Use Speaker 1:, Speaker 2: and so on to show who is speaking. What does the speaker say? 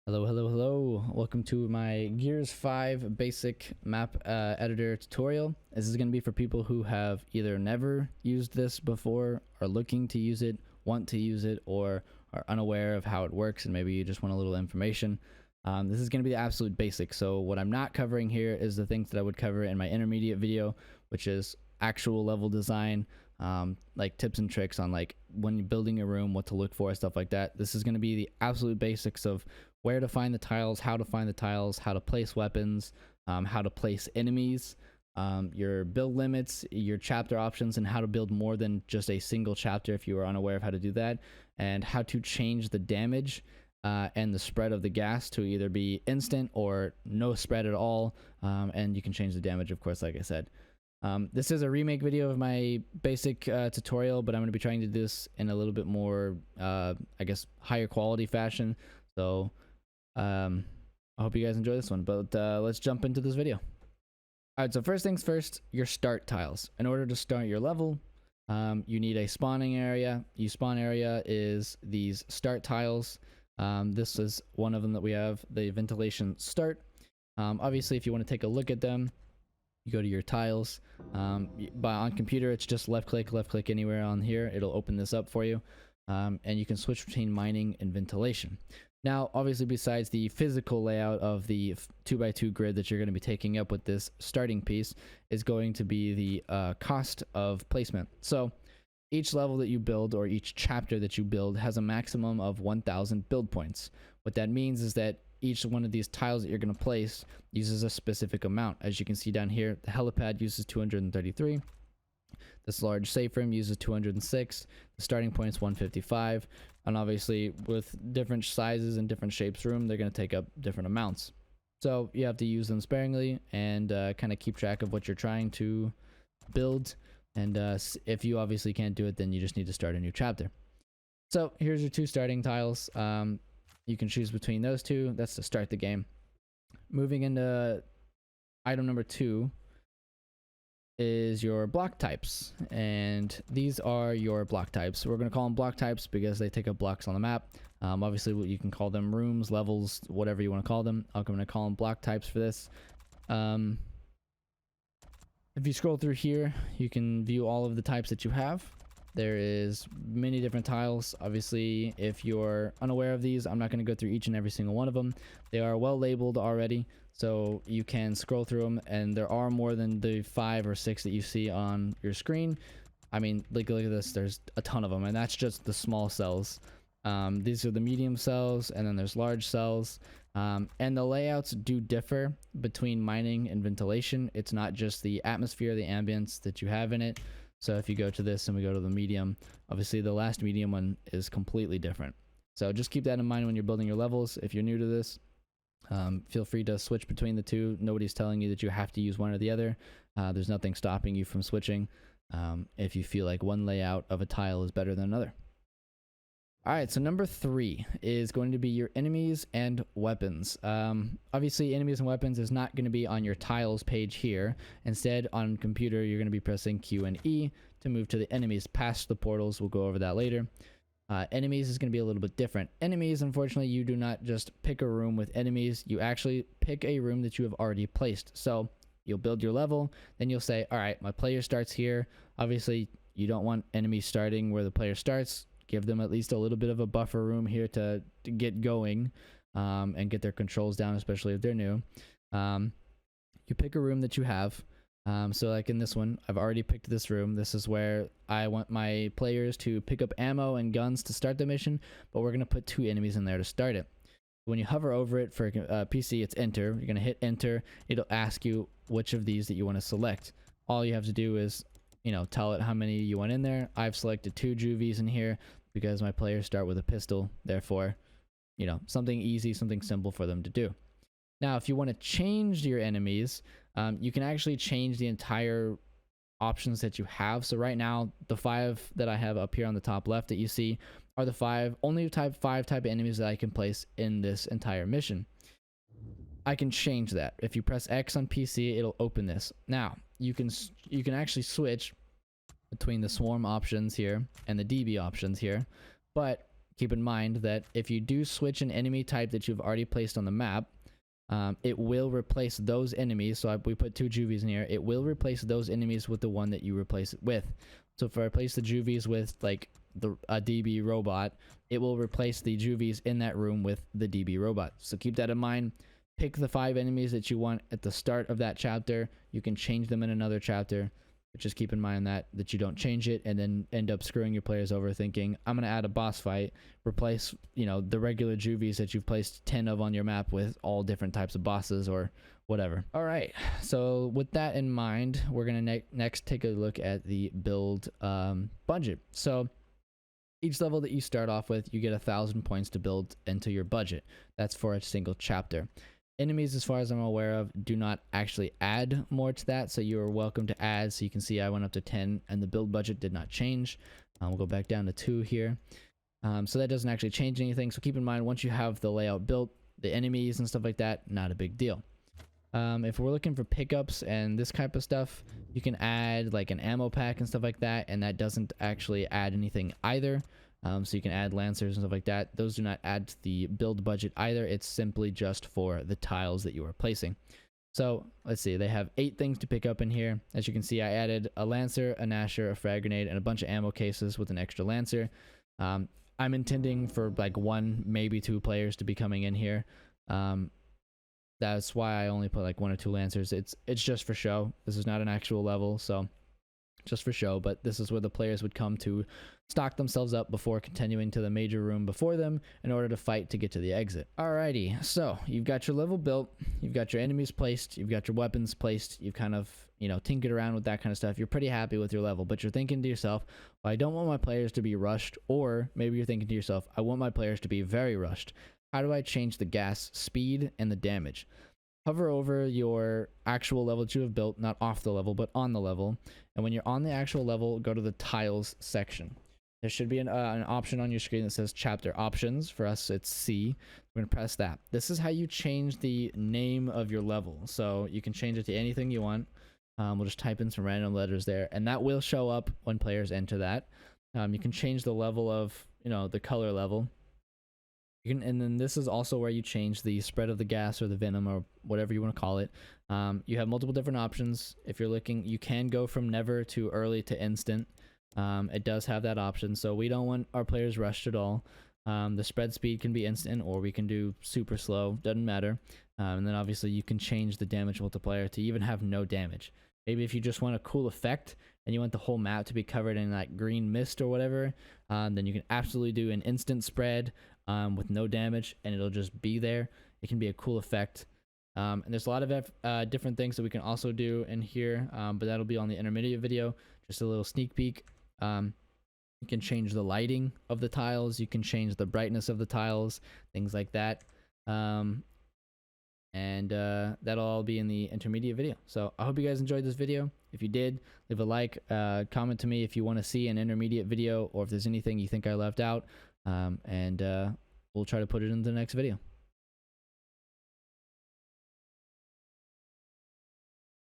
Speaker 1: Hello, hello, hello. Welcome to my Gears 5 basic map editor tutorial. This is going to be for people who have either never used this before, are looking to use it, want to use it, or are unaware of how it works and maybe you just want a little information. This is going to be the absolute basic. So what I'm not covering here is the things that I would cover in my intermediate video, which is actual level design, like tips and tricks on like when you're building a room, what to look for, stuff like that. This is going to be the absolute basics of where to find the tiles, how to find the tiles, how to place weapons, how to place enemies, your build limits, your chapter options, and how to build more than just a single chapter if you are unaware of how to do that, and how to change the damage and the spread of the gas to either be instant or no spread at all, and you can change the damage, of course, like I said. This is a remake video of my basic tutorial, but I'm going to be trying to do this in a little bit more, I guess, higher quality fashion. So I hope you guys enjoy this one, but let's jump into this video. Alright, so first things first, your start tiles. In order to start your level, you need a spawning area. Your spawn area is these start tiles. This is one of them that we have, the ventilation start. Obviously, if you want to take a look at them, you go to your tiles. On computer, it's just left click anywhere on here. It'll open this up for you. And you can switch between mining and ventilation. Now, obviously, besides the physical layout of the 2x2 grid that you're going to be taking up with this starting piece is going to be the cost of placement. So each level that you build or each chapter that you build has a maximum of 1,000 build points. What that means is that each one of these tiles that you're going to place uses a specific amount. As you can see down here, the helipad uses 233. This large safe room uses 206. The starting point is 155. And obviously, with different sizes and different shapes room, they're going to take up different amounts. So you have to use them sparingly and kind of keep track of what you're trying to build. And if you obviously can't do it, then you just need to start a new chapter. So here's your two starting tiles. You can choose between those two. That's to start the game. Moving into item number 2 is your block types, and these are your block types. We're going to call them block types because they take up blocks on the map. Obviously, you can call them rooms, levels, whatever you want to call them. I'm going to call them block types for this. If you scroll through here, you can view all of the types that you have. There is many different tiles. Obviously, if you're unaware of these, I'm not going to go through each and every single one of them. They are well labeled already, so you can scroll through them, and there are more than the 5 or 6 that you see on your screen. I mean, look at this. There's a ton of them, and that's just the small cells. These are the medium cells, and then there's large cells. And the layouts do differ between mining and ventilation. It's not just the atmosphere, the ambience that you have in it. So if you go to this and we go to the medium, obviously the last medium one is completely different. So just keep that in mind when you're building your levels. If you're new to this, feel free to switch between the two. Nobody's telling you that you have to use one or the other. There's nothing stopping you from switching if you feel like one layout of a tile is better than another. Alright, so number 3 is going to be your enemies and weapons. Obviously, enemies and weapons is not going to be on your tiles page here. Instead, on computer, you're going to be pressing Q and E to move to the enemies past the portals. We'll go over that later. Enemies is going to be a little bit different. Enemies, unfortunately, you do not just pick a room with enemies. You actually pick a room that you have already placed. So you'll build your level, then you'll say, alright, my player starts here. Obviously, you don't want enemies starting where the player starts. Give them at least a little bit of a buffer room here to get going and get their controls down, especially if they're new. You pick a room that you have. So like in this one, I've already picked this room. This is where I want my players to pick up ammo and guns to start the mission, but we're going to put 2 enemies in there to start it. When you hover over it for PC, it's enter. You're going to hit enter. It'll ask you which of these that you want to select. All you have to do is, tell it how many you want in there. I've selected 2 juvies in here because my players start with a pistol. Therefore, something easy, something simple for them to do. Now, if you want to change your enemies, you can actually change the entire options that you have. So right now, the 5 that I have up here on the top left that you see are the only 5 type of enemies that I can place in this entire mission. I can change that. If you press X on PC, it'll open this. Now, you can actually switch between the swarm options here and the DB options here, but keep in mind that if you do switch an enemy type that you've already placed on the map, it will replace those enemies. So we put 2 juvies in here. It will replace those enemies with the one that you replace it with. So if I replace the juvies with like a DB robot, it will replace the juvies in that room with the DB robot. So keep that in mind. Pick the 5 enemies that you want at the start of that chapter. You can change them in another chapter, but just keep in mind that you don't change it and then end up screwing your players over thinking, I'm going to add a boss fight, replace, you know, the regular juvies that you've placed 10 of on your map with all different types of bosses or whatever. All right, so with that in mind, we're going to next take a look at the build budget. So each level that you start off with, you get 1,000 points to build into your budget. That's for a single chapter. Enemies, as far as I'm aware of, do not actually add more to that, so you are welcome to add. So you can see I went up to 10 and the build budget did not change. We'll go back down to 2 here. So that doesn't actually change anything. So keep in mind, once you have the layout built, the enemies and stuff like that, not a big deal. If we're looking for pickups and this type of stuff, you can add like an ammo pack and stuff like that, and that doesn't actually add anything either. So you can add lancers and stuff like that. Those do not add to the build budget either. It's simply just for the tiles that you are placing. So let's see, they have 8 things to pick up in here. As you can see, I added a lancer, a gnasher, a frag grenade, and a bunch of ammo cases with an extra lancer. I'm intending for like 1, maybe 2 players to be coming in here. That's why I only put like 1 or 2 lancers. It's just for show. This is not an actual level, so just for show, but this is where the players would come to stock themselves up before continuing to the major room before them in order to fight to get to the exit. Alrighty, so you've got your level built, you've got your enemies placed, you've got your weapons placed, you've kind of, you know, tinkered around with that kind of stuff. You're pretty happy with your level, but you're thinking to yourself, well, I don't want my players to be rushed, or maybe you're thinking to yourself, I want my players to be very rushed. How do I change the gas speed and the damage? Hover over your actual level that you have built, not off the level, but on the level. And when you're on the actual level, go to the tiles section. There should be an option on your screen that says chapter options. For us, it's C. We're going to press that. This is how you change the name of your level. So you can change it to anything you want. We'll just type in some random letters there, and that will show up when players enter that. You can change the level of, you know, the color level. And then this is also where you change the spread of the gas or the venom or whatever you want to call it. You have multiple different options. If you're looking, you can go from never to early to instant. It does have that option, so we don't want our players rushed at all. The spread speed can be instant, or we can do super slow, doesn't matter. And then obviously you can change the damage multiplier to even have no damage. Maybe if you just want a cool effect and you want the whole map to be covered in like green mist or whatever, then you can absolutely do an instant spread with no damage, and it'll just be there. It can be a cool effect. And there's a lot of different things that we can also do in here, but that'll be on the intermediate video. Just a little sneak peek. You can change the lighting of the tiles. You can change the brightness of the tiles, things like that. And that'll all be in the intermediate video. So I hope you guys enjoyed this video. If you did, leave a like, comment to me if you want to see an intermediate video, or if there's anything you think I left out, and we'll try to put it in the next video.